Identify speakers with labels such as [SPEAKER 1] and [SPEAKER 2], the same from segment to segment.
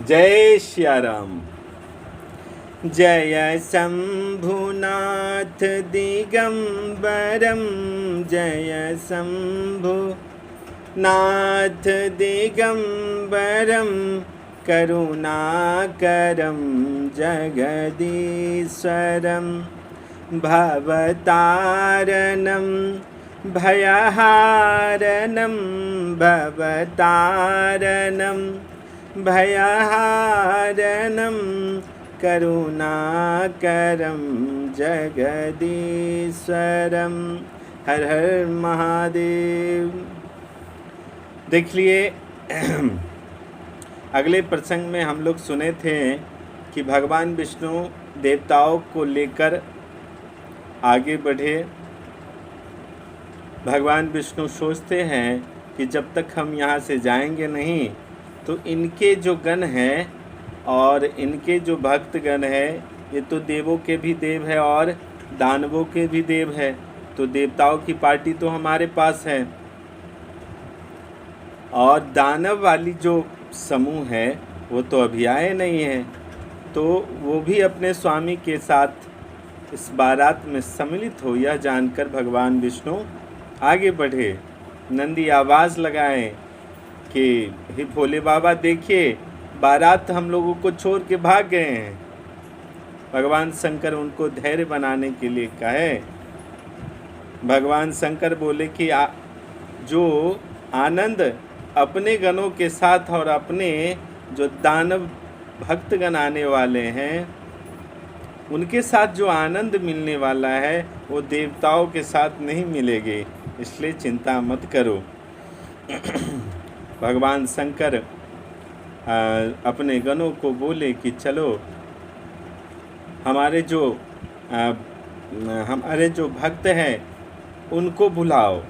[SPEAKER 1] जय सिया राम। जय शंभुनाथ दिगंबरम, जय शंभुनाथ दिगंबरम, करुणाकरम जगदीश्वरम, भवतारणं भयहारणं, भवतारणं भयहारणं, करुणाकरं जगदीश्वरम। हर हर महादेव। देख लिए अगले प्रसंग में हम लोग सुने थे कि भगवान विष्णु देवताओं को लेकर आगे बढ़े। भगवान विष्णु सोचते हैं कि जब तक हम यहाँ से जाएंगे नहीं तो इनके जो गण हैं और इनके जो भक्तगण हैं, ये तो देवों के भी देव है और दानवों के भी देव है, तो देवताओं की पार्टी तो हमारे पास है और दानव वाली जो समूह है वो तो अभी आए नहीं हैं, तो वो भी अपने स्वामी के साथ इस बारात में सम्मिलित हो, यह जानकर भगवान विष्णु आगे बढ़े। नंदी आवाज़ लगाएं कि हे भोले बाबा, देखिए बारात हम लोगों को छोड़ के भाग गए हैं। भगवान शंकर उनको धैर्य बनाने के लिए कहे। भगवान शंकर बोले कि जो आनंद अपने गणों के साथ और अपने जो दानव भक्तगण आने वाले हैं उनके साथ जो आनंद मिलने वाला है वो देवताओं के साथ नहीं मिलेगी, इसलिए चिंता मत करो। भगवान शंकर अपने गणों को बोले कि चलो हमारे जो भक्त हैं उनको बुलाओ।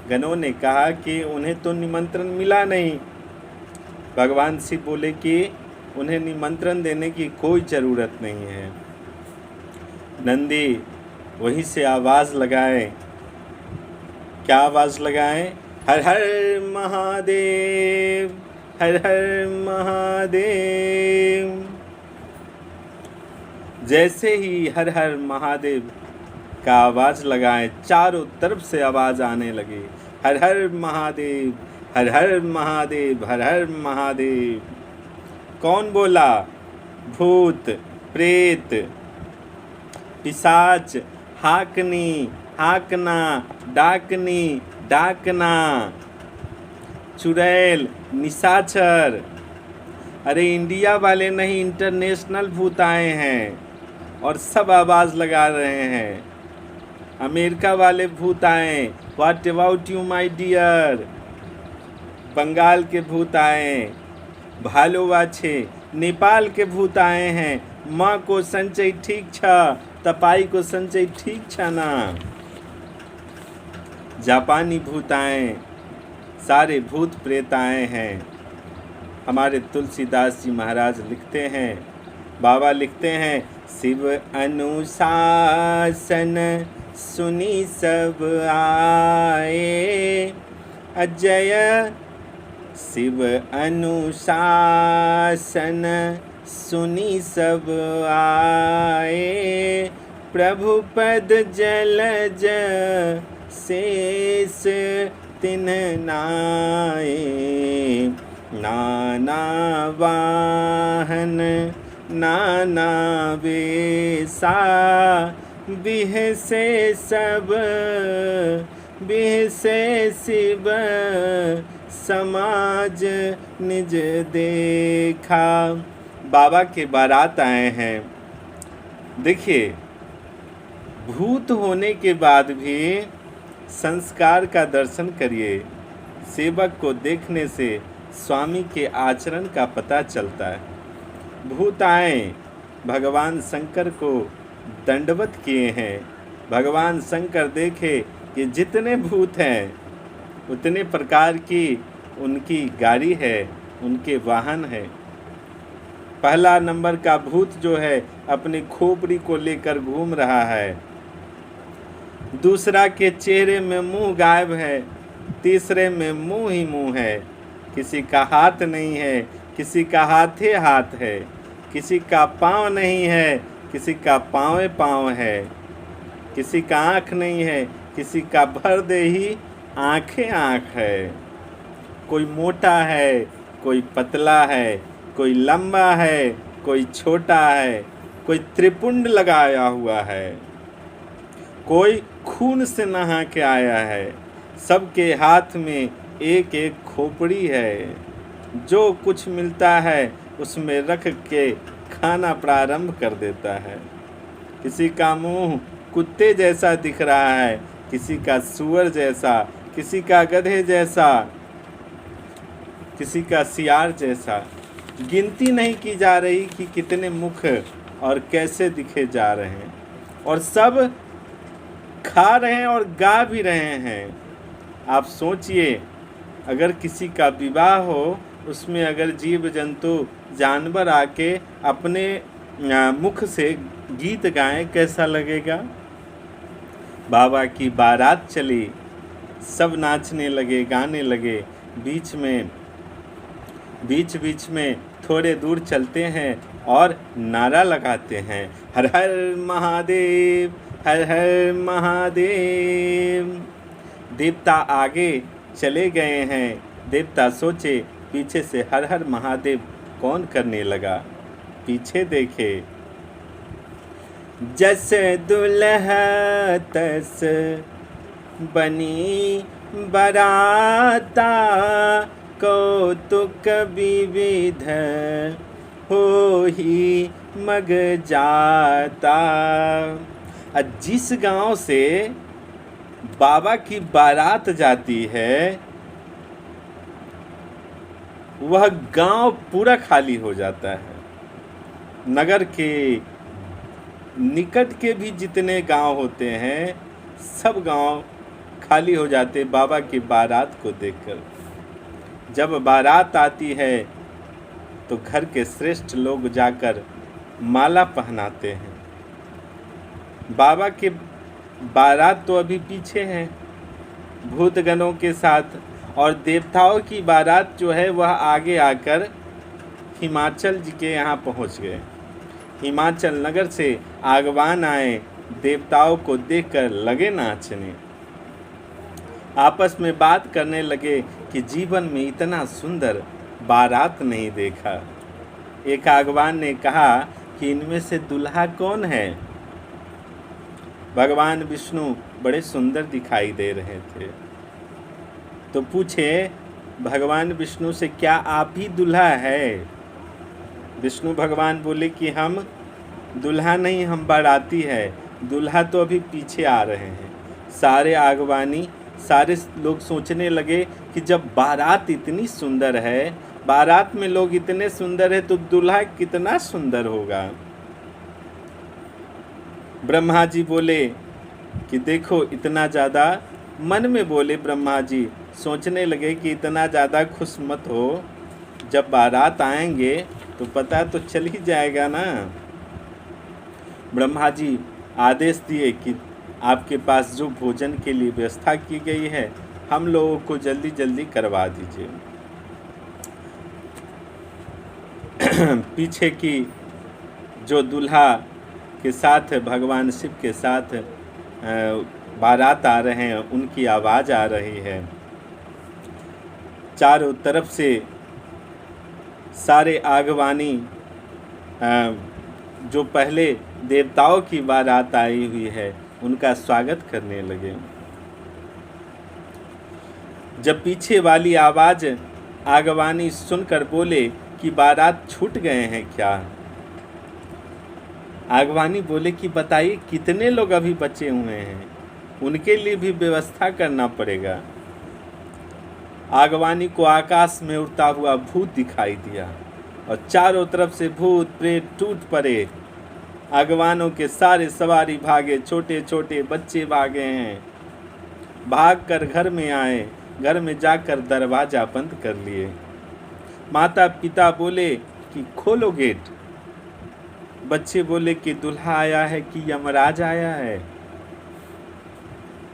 [SPEAKER 1] गणों ने कहा कि उन्हें तो निमंत्रण मिला नहीं। भगवान शिव बोले कि उन्हें निमंत्रण देने की कोई ज़रूरत नहीं है। नंदी वहीं से आवाज़ लगाए। क्या आवाज़ लगाएं? हर हर महादेव, हर हर महादेव। जैसे ही हर हर महादेव का आवाज़ लगाएं, चारों तरफ से आवाज़ आने लगी, हर हर महादेव, हर हर महादेव, हर हर महादेव। कौन बोला? भूत, प्रेत, पिशाच, हाकनी, हाकना, डाकनी, डाकना, चुड़ैल, निशाचर। अरे इंडिया वाले नहीं, इंटरनेशनल भूत आए हैं और सब आवाज़ लगा रहे हैं। अमेरिका वाले भूत आए, what about you my dear. Bengal के भूत आए, भालोवा छे। नेपाल के भूत आए हैं, माँ को संचय ठीक छ, तपाई को संचय ठीक छ ना। जापानी भूत आए, सारे भूत प्रेत आए हैं। हमारे तुलसीदास जी महाराज लिखते हैं, बाबा लिखते हैं, शिव अनुशासन सुनी सब आए, अजय शिव अनुशासन सुनी सब आए, प्रभु पद जलज शेष तिन्ह नाए, नाना वाहन नाना वेसा, बिह से सब बिह से शिव, समाज निज देखा। बाबा के बारात आए हैं। देखिए, भूत होने के बाद भी संस्कार का दर्शन करिए। सेवक को देखने से स्वामी के आचरण का पता चलता है। भूत आए, भगवान शंकर को दंडवत किए हैं। भगवान शंकर देखे कि जितने भूत हैं उतने प्रकार की उनकी गाड़ी है, उनके वाहन है। पहला नंबर का भूत जो है अपनी खोपड़ी को लेकर घूम रहा है, दूसरा के चेहरे में मुंह गायब है, तीसरे में मुंह ही मुंह है, किसी का हाथ नहीं है, किसी का हाथे हाथ है, किसी का पाँव नहीं है, किसी का पाँवे पाँव है, किसी का आँख नहीं है, किसी का भर दे ही आँखें आँख है। कोई मोटा है, कोई पतला है, कोई लंबा है, कोई छोटा है, कोई त्रिपुंड लगाया हुआ है, कोई खून से नहा के आया है। सबके हाथ में एक एक खोपड़ी है। जो कुछ मिलता है उसमें रख के खाना प्रारंभ कर देता है। किसी का मुंह कुत्ते जैसा दिख रहा है, किसी का सूअर जैसा, किसी का गधे जैसा, किसी का सियार जैसा। गिनती नहीं की जा रही कि कितने मुख और कैसे दिखे जा रहे हैं, और सब खा रहे हैं और गा भी रहे हैं। आप सोचिए, अगर किसी का विवाह हो, उसमें अगर जीव जंतु जानवर आके अपने मुख से गीत गाएं, कैसा लगेगा। बाबा की बारात चली, सब नाचने लगे, गाने लगे। बीच बीच में थोड़े दूर चलते हैं और नारा लगाते हैं, हर हर महादेव, हर हर महादेव। देवता आगे चले गए हैं। देवता सोचे पीछे से हर हर महादेव कौन करने लगा। पीछे देखे, जस दुल्हा तस बनी बराता, कौतुक विविध हो ही मग जाता। जिस गांव से बाबा की बारात जाती है, वह गांव पूरा खाली हो जाता है। नगर के निकट के भी जितने गांव होते हैं, सब गांव खाली हो जाते बाबा की बारात को देखकर। जब बारात आती है तो घर के श्रेष्ठ लोग जाकर माला पहनाते हैं। बाबा के बारात तो अभी पीछे है भूतगणों के साथ, और देवताओं की बारात जो है वह आगे आकर हिमाचल जी के यहाँ पहुँच गए। हिमाचल नगर से आगवान आए, देवताओं को देखकर लगे नाचने। आपस में बात करने लगे कि जीवन में इतना सुंदर बारात नहीं देखा। एक आगवान ने कहा कि इनमें से दुल्हा कौन है। भगवान विष्णु बड़े सुंदर दिखाई दे रहे थे, तो पूछे भगवान विष्णु से, क्या आप ही दुल्हा है। विष्णु भगवान बोले कि हम दुल्हा नहीं, हम बाराती है। दुल्हा तो अभी पीछे आ रहे हैं। सारे लोग सोचने लगे कि जब बारात इतनी सुंदर है, बारात में लोग इतने सुंदर है, तो दुल्हा कितना सुंदर होगा। ब्रह्मा जी बोले कि देखो इतना ज़्यादा, मन में बोले ब्रह्मा जी, सोचने लगे कि इतना ज़्यादा खुश मत हो, जब बारात आएंगे तो पता तो चल ही जाएगा ना। ब्रह्मा जी आदेश दिए कि आपके पास जो भोजन के लिए व्यवस्था की गई है, हम लोगों को जल्दी जल्दी करवा दीजिए। पीछे की जो दूल्हा के साथ भगवान शिव के साथ बारात आ रहे हैं, उनकी आवाज़ आ रही है। चारों तरफ से सारे आगवानी जो पहले देवताओं की बारात आई हुई है, उनका स्वागत करने लगे। जब पीछे वाली आवाज़ आगवानी सुनकर बोले कि बारात छूट गए हैं क्या। आगवानी बोले कि बताइए कितने लोग अभी बचे हुए हैं, उनके लिए भी व्यवस्था करना पड़ेगा। आगवानी को आकाश में उड़ता हुआ भूत दिखाई दिया और चारों तरफ से भूत प्रेत टूट पड़े। आगवानों के सारे सवारी भागे, छोटे छोटे बच्चे भागे हैं। भागकर घर में आए, घर में जाकर दरवाज़ा बंद कर लिए। माता पिता बोले कि खोलो गेट। बच्चे बोले कि दूल्हा आया है कि यमराज आया है।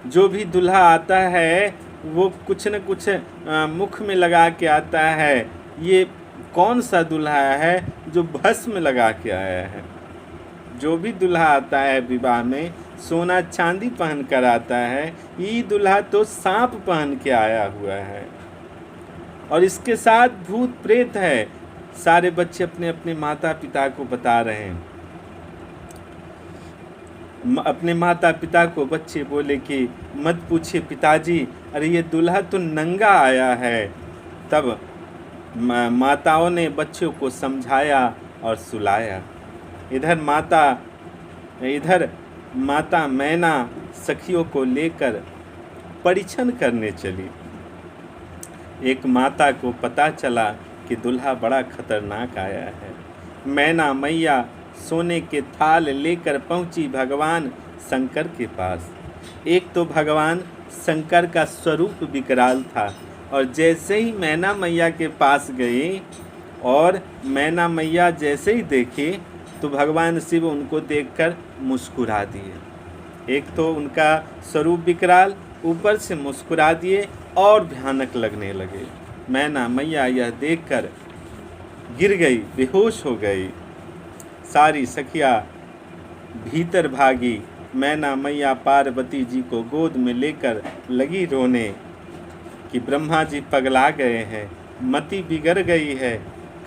[SPEAKER 1] जो भी दूल्हा आता है वो कुछ न कुछ मुख में लगा के आता है। ये कौन सा दूल्हा है जो भस्म लगा के आया है। जो भी दूल्हा आता है विवाह में सोना चांदी पहन कर आता है, ये दूल्हा तो सांप पहन के आया हुआ है और इसके साथ भूत प्रेत है। सारे बच्चे अपने अपने माता पिता को बता रहे हैं। अपने माता पिता को बच्चे बोले कि मत पूछिए पिताजी, अरे ये दूल्हा तो नंगा आया है। तब माताओं ने बच्चों को समझाया और सुलाया। इधर माता मैना सखियों को लेकर परीक्षण करने चली। एक माता को पता चला कि दूल्हा बड़ा खतरनाक आया है। मैना मैया सोने के थाल लेकर पहुंची भगवान शंकर के पास। एक तो भगवान शंकर का स्वरूप विकराल था और जैसे ही मैना मैया के पास गई और मैना मैया जैसे ही देखी तो भगवान शिव उनको देखकर मुस्कुरा दिए। एक तो उनका स्वरूप विकराल, ऊपर से मुस्कुरा दिए और भयानक लगने लगे। मैना मैया यह देखकर गिर गई, बेहोश हो गई। सारी सखियाँ भीतर भागी। मैना मैया पार्वती जी को गोद में लेकर लगी रोने कि ब्रह्मा जी पगला गए हैं, मति बिगड़ गई है,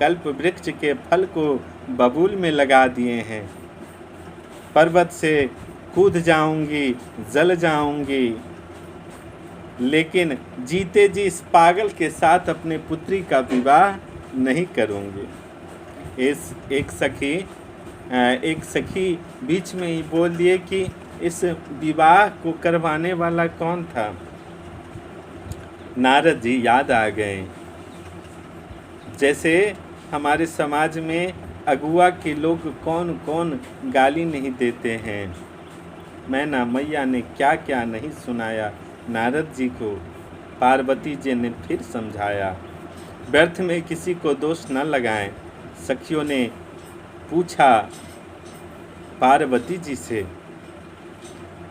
[SPEAKER 1] कल्प वृक्ष के फल को बबूल में लगा दिए हैं, पर्वत से कूद जाऊंगी, जल जाऊंगी, लेकिन जीते जी इस पागल के साथ अपने पुत्री का विवाह नहीं करूंगी। एक सखी बीच में ही बोल दिए कि इस विवाह को करवाने वाला कौन था। नारद जी याद आ गए। जैसे हमारे समाज में अगुआ के लोग कौन कौन गाली नहीं देते हैं। मैना मैया ने क्या क्या नहीं सुनाया नारद जी को। पार्वती जी ने फिर समझाया। व्यर्थ में किसी को दोष न लगाएं। सखियों ने पूछा पार्वती जी से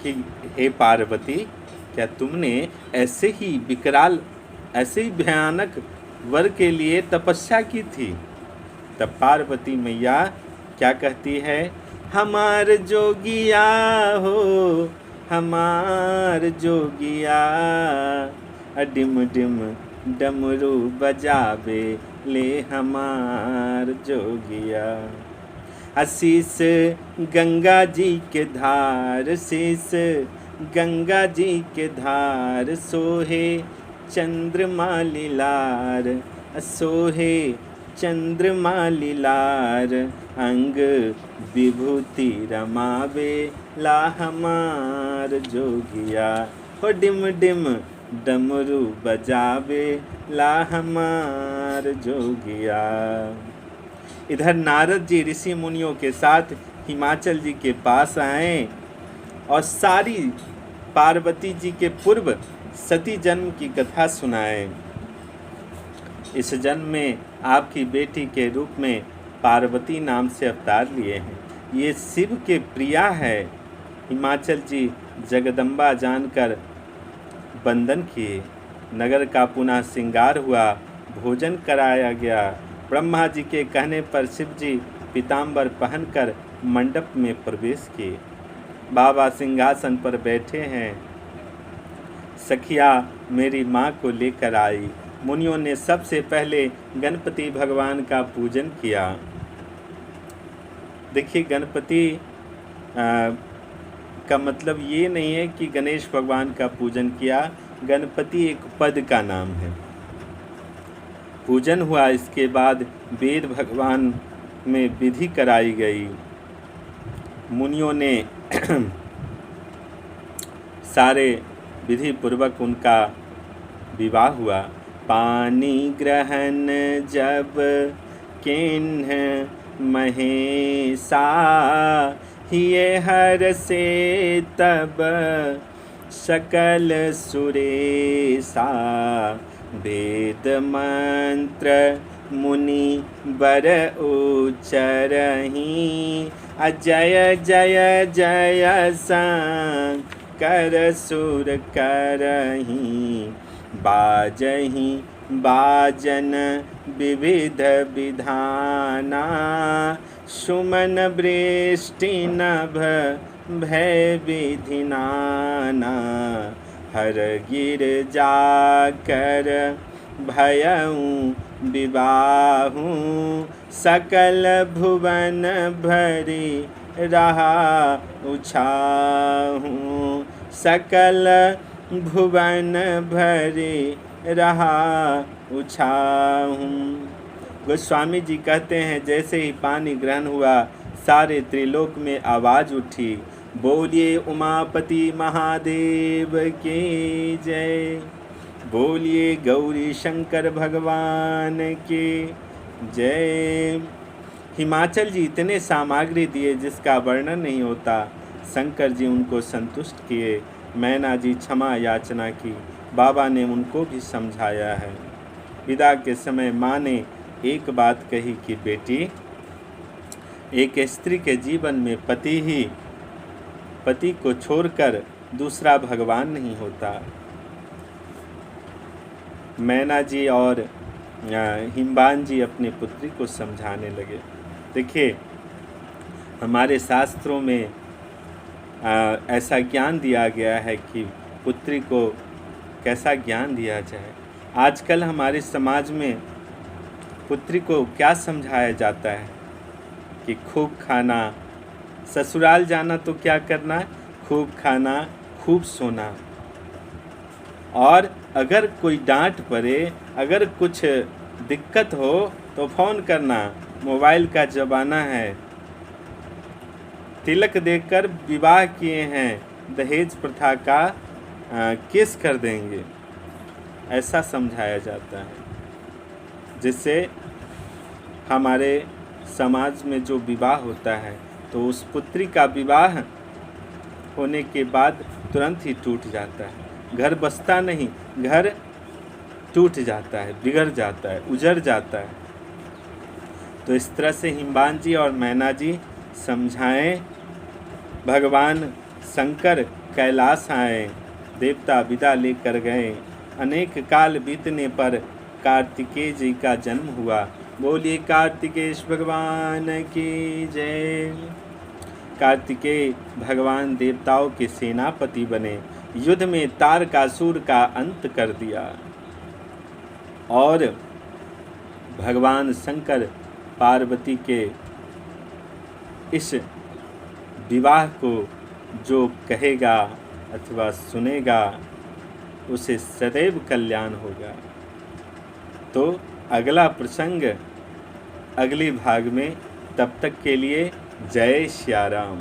[SPEAKER 1] कि हे पार्वती, क्या तुमने ऐसे ही विकराल, ऐसे ही भयानक वर के लिए तपस्या की थी? तब पार्वती मैया क्या कहती है, हमार जोगिया हो, हमार जोगिया, डिम डिम डमरू बजावे ले हमार जोगिया। आशीष गंगा जी के धार, शीस गंगा जी के धार, सोहे चंद्रमा लीलार, सोहे चंद्रमा लीलार, अंग विभूति रमावे ला हमार जोगिया, हो डिम डिम डमरू बजावे ला हमार जोगिया। इधर नारद जी ऋषि मुनियों के साथ हिमाचल जी के पास आए और सारी पार्वती जी के पूर्व सती जन्म की कथा सुनाए। इस जन्म में आपकी बेटी के रूप में पार्वती नाम से अवतार लिए हैं। ये शिव के प्रिया है। हिमाचल जी जगदम्बा जानकर वंदन किए। नगर का पुनः श्रृंगार हुआ, भोजन कराया गया। ब्रह्मा जी के कहने पर शिव जी पीताम्बर पहनकर मंडप में प्रवेश किए। बाबा सिंहासन पर बैठे हैं। सखिया मेरी माँ को लेकर आई। मुनियों ने सबसे पहले गणपति भगवान का पूजन किया। देखिए, गणपति का मतलब ये नहीं है कि गणेश भगवान का पूजन किया। गणपति एक पद का नाम है। पूजन हुआ, इसके बाद वेद भगवान में विधि कराई गई। मुनियों ने सारे विधि पूर्वक उनका विवाह हुआ। पानी ग्रहण जब किन्ह महेशा, हिये हर से तब सकल सुरेशा, वेद मंत्र मुनि बर उच्चरहि, अजय जय जय शंकर सुर करहि, बाजहि बाजन विविध विधाना, सुमन वृष्टि नभ भय विधि नाना, हर गिर जाकर भयऊँ विवाहूँ, सकल भुवन भरी रहा उछाहूँ, सकल भुवन भरी रहा उछाहूँ। गोस्वामी जी कहते हैं, जैसे ही पानी ग्रहण हुआ सारे त्रिलोक में आवाज़ उठी, बोलिए उमापति महादेव की जय, बोलिए गौरी शंकर भगवान की जय। हिमाचल जी इतने सामग्री दिए जिसका वर्णन नहीं होता। शंकर जी उनको संतुष्ट किए। मैना जी क्षमा याचना की, बाबा ने उनको भी समझाया है। विदा के समय माँ ने एक बात कही कि बेटी, एक स्त्री के जीवन में पति को छोड़कर दूसरा भगवान नहीं होता। मैना जी और हिमबान जी अपनी पुत्री को समझाने लगे। देखिए, हमारे शास्त्रों में ऐसा ज्ञान दिया गया है कि पुत्री को कैसा ज्ञान दिया जाए। आजकल हमारे समाज में पुत्री को क्या समझाया जाता है कि खूब खाना, ससुराल जाना तो क्या करना, खूब खाना, खूब सोना, और अगर कोई डांट पड़े, अगर कुछ दिक्कत हो तो फ़ोन करना, मोबाइल का ज़माना है। तिलक देकर विवाह किए हैं, दहेज प्रथा का केस कर देंगे, ऐसा समझाया जाता है। जिससे हमारे समाज में जो विवाह होता है तो उस पुत्री का विवाह होने के बाद तुरंत ही टूट जाता है। घर बसता नहीं, घर टूट जाता है, बिगड़ जाता है, उजड़ जाता है। तो इस तरह से हिमबान जी और मैना जी समझाएं। भगवान शंकर कैलाश आए, देवता विदा लेकर गए। अनेक काल बीतने पर कार्तिकेय जी का जन्म हुआ। बोलिए कार्तिकेय भगवान की जय। कार्तिकेय भगवान देवताओं के सेनापति बने, युद्ध में तारकासुर का अंत कर दिया। और भगवान शंकर पार्वती के इस विवाह को जो कहेगा अथवा सुनेगा उसे सदैव कल्याण होगा। तो अगला प्रसंग अगले भाग में, तब तक के लिए जय श्री राम।